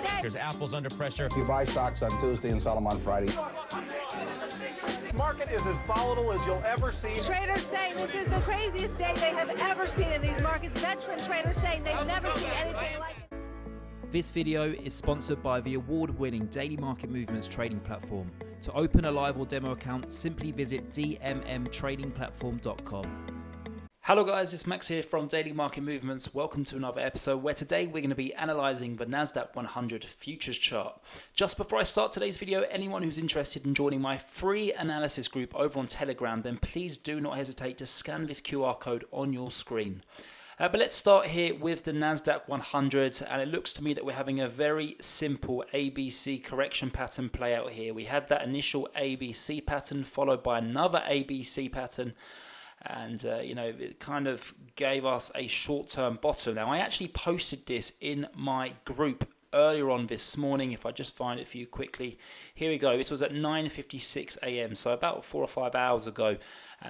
day. There's Apple's under pressure. You buy stocks on Tuesday and sell them on Friday. The market is as volatile as you'll ever see. Traders saying this is the craziest day they have ever seen in these markets. Veteran traders saying they've never seen anything like it. This video is sponsored by the award-winning Daily Market Movements trading platform. To open a live or demo account, simply visit dmmtradingplatform.com. Hello guys, it's Max here from Daily Market Movements. Welcome to another episode where today we're going to be analysing the Nasdaq100 futures chart. Just before I start today's video, anyone who's interested in joining my free analysis group over on Telegram, then please do not hesitate to scan this QR code on your screen. But let's start here with the Nasdaq100, and it looks to me that we're having a very simple ABC correction pattern play out here. We had that initial ABC pattern followed by another ABC pattern, and it kind of gave us a short-term bottom. Now, I actually posted this in my group earlier on this morning. If I just find it for you quickly, here we go. This was at 9:56 a.m, so about 4 or 5 hours ago.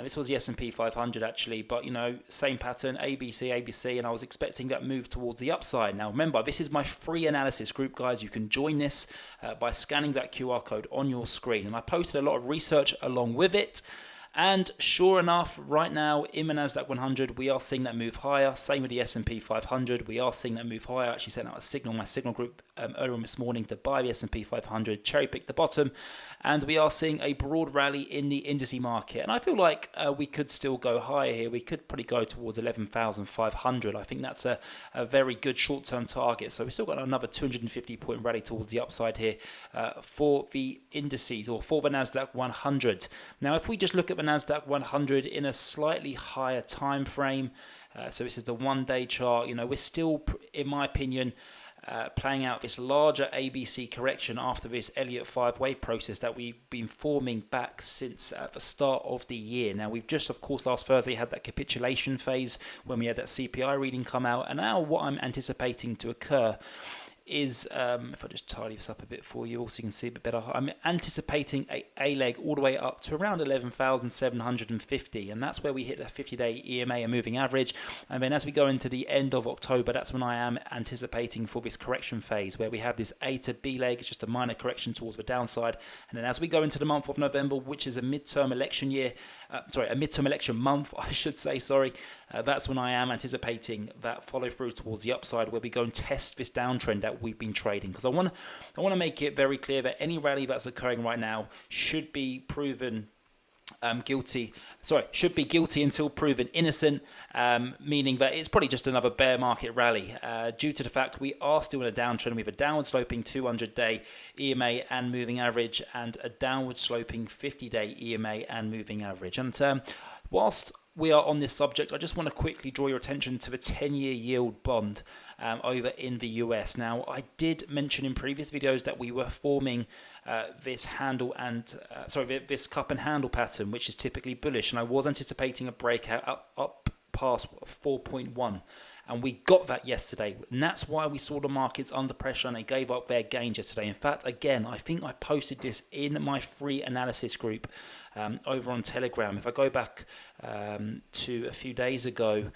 This was the S&P 500 actually, but same pattern, ABC, and I was expecting that move towards the upside. Now remember, this is my free analysis group, guys. You can join this by scanning that QR code on your screen, and I posted a lot of research along with it. And sure enough, right now in the Nasdaq100, we are seeing that move higher. Same with the S&P 500, we are seeing that move higher. I actually sent out a signal, my signal group earlier on this morning to buy the S&P 500, cherry pick the bottom, and we are seeing a broad rally in the indices market. And I feel like we could still go higher here. We could probably go towards 11,500. I think that's a very good short-term target. So we've still got another 250-point rally towards the upside here for the indices, or for the Nasdaq100. Now, if we just look at the Nasdaq100 in a slightly higher time frame, so this is the one-day chart, we're still, in my opinion, playing out this larger ABC correction after this Elliott 5-wave process that we've been forming back since the start of the year. Now, we've just, of course, last Thursday had that capitulation phase when we had that CPI reading come out, and now what I'm anticipating to occur is, if I just tidy this up a bit for you, also you can see a bit better, I'm anticipating a leg all the way up to around 11,750, and that's where we hit a 50-day EMA, a moving average. And then as we go into the end of October, that's when I am anticipating for this correction phase, where we have this A to B leg. It's just a minor correction towards the downside. And then as we go into the month of November, which is a midterm election year, a midterm election month, I should say, that's when I am anticipating that follow through towards the upside, where we go and test this downtrend that we've been trading. Because I want to make it very clear that any rally that's occurring right now should be proven guilty until proven innocent, meaning that it's probably just another bear market rally due to the fact we are still in a downtrend with a downward sloping 200-day EMA and moving average, and a downward sloping 50-day EMA and moving average. And whilst we are on this subject, I just want to quickly draw your attention to the 10-year yield bond over in the US. Now, I did mention in previous videos that we were forming this cup and handle pattern, which is typically bullish, and I was anticipating a breakout up past 4.1. And we got that yesterday, and that's why we saw the markets under pressure and they gave up their gains yesterday. In fact, again, I think I posted this in my free analysis group over on Telegram. If I go back to a few days ago,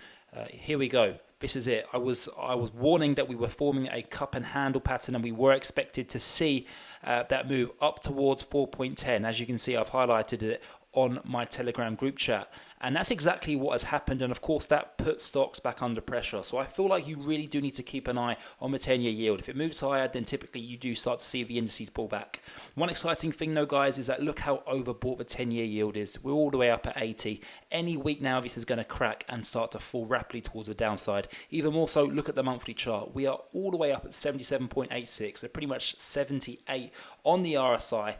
here we go. This is it. I was warning that we were forming a cup and handle pattern, and we were expected to see that move up towards 4.10. As you can see, I've highlighted it on my Telegram group chat, and that's exactly what has happened. And of course, that puts stocks back under pressure. So I feel like you really do need to keep an eye on the 10-year yield. If it moves higher, then typically you do start to see the indices pull back. One exciting thing though, guys, is that look how overbought the 10-year yield is. We're all the way up at 80. Any week now, this is going to crack and start to fall rapidly towards the downside. Even more so, look at the monthly chart. We are all the way up at 77.86. So pretty much 78 on the RSI.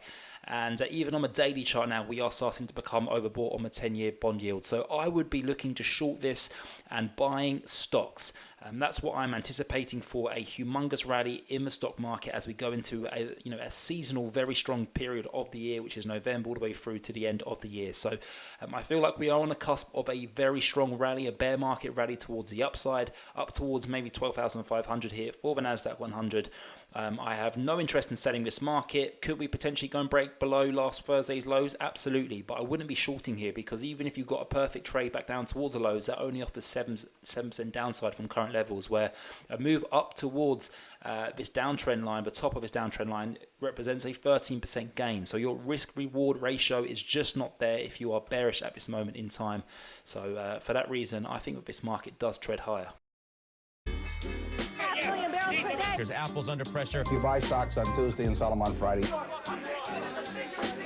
And even on a daily chart now, we are starting to become overbought on the 10-year bond yield. So I would be looking to short this and buying stocks. That's what I'm anticipating for a humongous rally in the stock market as we go into a seasonal, very strong period of the year, which is November all the way through to the end of the year. So I feel like we are on the cusp of a very strong rally, a bear market rally towards the upside, up towards maybe 12,500 here for the Nasdaq100. I have no interest in selling this market. Could we potentially go and break below last Thursday's lows? Absolutely, but I wouldn't be shorting here, because even if you got a perfect trade back down towards the lows, that only offers 7% downside from current current levels, where a move up towards this downtrend line, the top of this downtrend line, represents a 13% gain. So your risk-reward ratio is just not there if you are bearish at this moment in time. So for that reason, I think that this market does tread higher. There's apples under pressure. You buy stocks on Tuesday and sell them on Friday.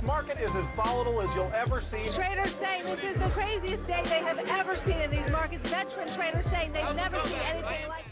Market is as volatile as you'll ever see. Traders saying this is the craziest day they have ever seen in these markets. Veteran traders saying they've never seen anything like it.